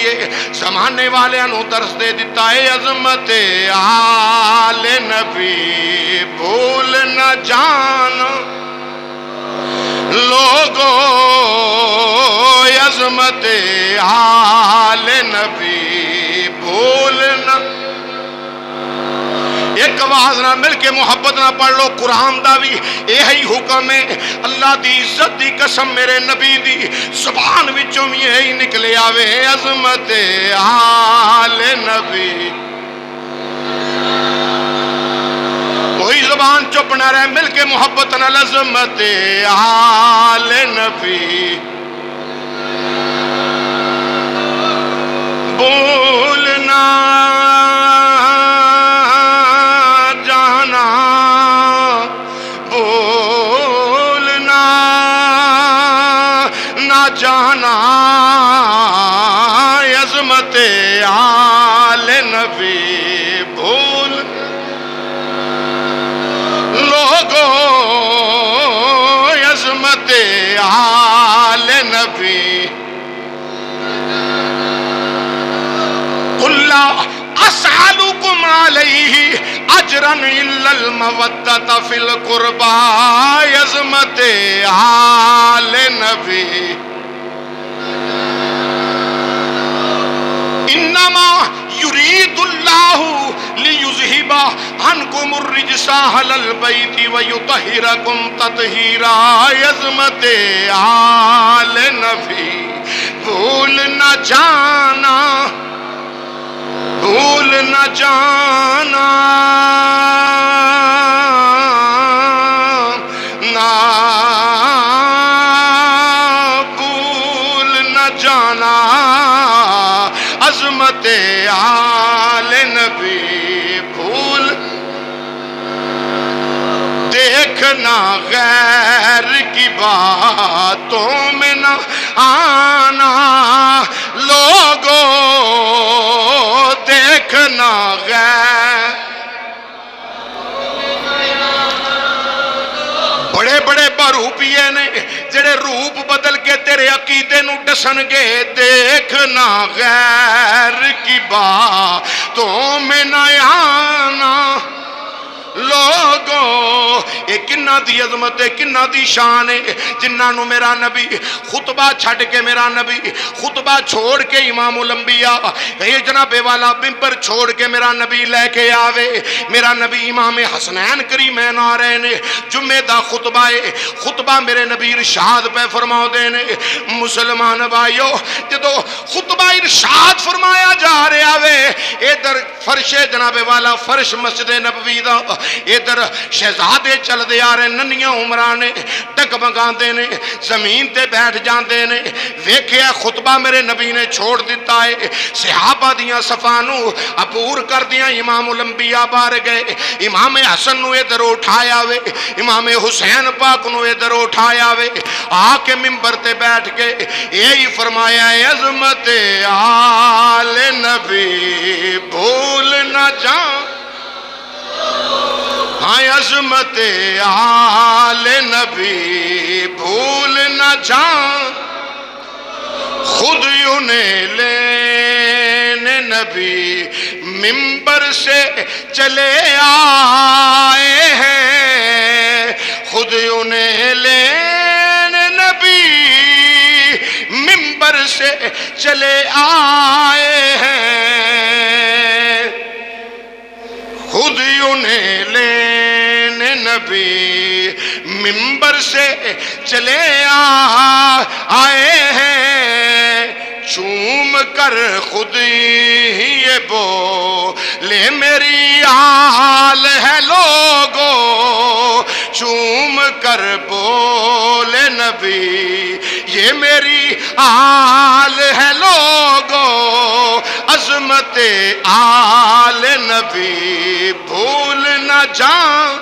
لیے زمانے والے نو درس دے دیتا ہے عظمت آل نبی بھول نہ جانا لوگو عظمت آل نبی بھول نہ. ایک آواز نہ مل کے محبت نہ پڑھ لو. قرآن دا بھی یہی حکم ہے. اللہ دی عزت دی قسم میرے نبی دی زبان وچوں یہی نکلے آوے عظمت آل نبی. کوئی زبان چپ نہ رہے, مل کے محبت نہ عظمت آل نبی بولنا جانا بولنا نہ جانا عظمت آل نبی بھول لوگو عظمت آل نبی. قل لا اسألكم علیہ اجرا الا المودۃ فی القربى عظمت آل نبی. انما یرید اللہ لیذہب عنکم الرجس اہل البیت ویطہرکم تطہیرا عظمت آل نبی بھول نہ جانا بھول نہ جانا نہ بھول نہ جانا عظمت آل نبی بھول دیکھنا غیر کی باتوں میں نہ آنا لوگوں دیکھنا غیر. بڑے بڑے بروپیے نے جڑے روپ بدل کے تیرے عقیدے نو ڈسن گے. دیکھنا غیر کی باتوں میں نہ آنا لوگوں. یہ کنہ دی عظمت ہے, کنہ دی شان ہے جنہاں نو میرا نبی خطبہ چھڑ کے میرا نبی خطبہ چھوڑ کے امام الانبیاء یہ جناب والا ممبر چھوڑ کے میرا نبی لے کے آوے. میرا نبی امام حسنین کریمین آ رہے نے جمعہ دا خطبہ ہے. خطبہ میرے نبی ارشاد پہ فرماؤ دے نے مسلمان بھائیو جدو خطبہ ارشاد فرمایا جا رہے آوے ادھر فرش جناب والا فرش مسجد نبوی دا ادھر شہزادے چل دے آ رہے ننیاں عمرانے ٹک بگاندے نے زمین تے بیٹھ جاندے نے. ویکھیا خطبہ میرے نبی نے چھوڑ دیتا ہے. صحابہ دیاں صفانو عبور کر دیاں امام الانبیاء بار گئے. امام حسن نو ادھر اٹھایا وے, امام حسین پاک نو ادھر اٹھایا وے. آ کے ممبر تے بیٹھ کے یہی فرمایا عظمت آل نبی بھول نہ جاؤ. ہاں عظمت آل نبی بھول نہ جاؤ. خود انہیں لینے نبی ممبر سے چلے آئے ہیں. خود انہیں لینے نبی ممبر سے چلے آئے ہیں. خود انہیں لینے نبی ممبر سے چلے آئے ہیں. چوم کر خود ہی یہ بولے میری آل ہے لوگو. چوم کر بولے نبی یہ میری آل ہے لوگو. عظمت آل نبی بھول نہ جاؤ.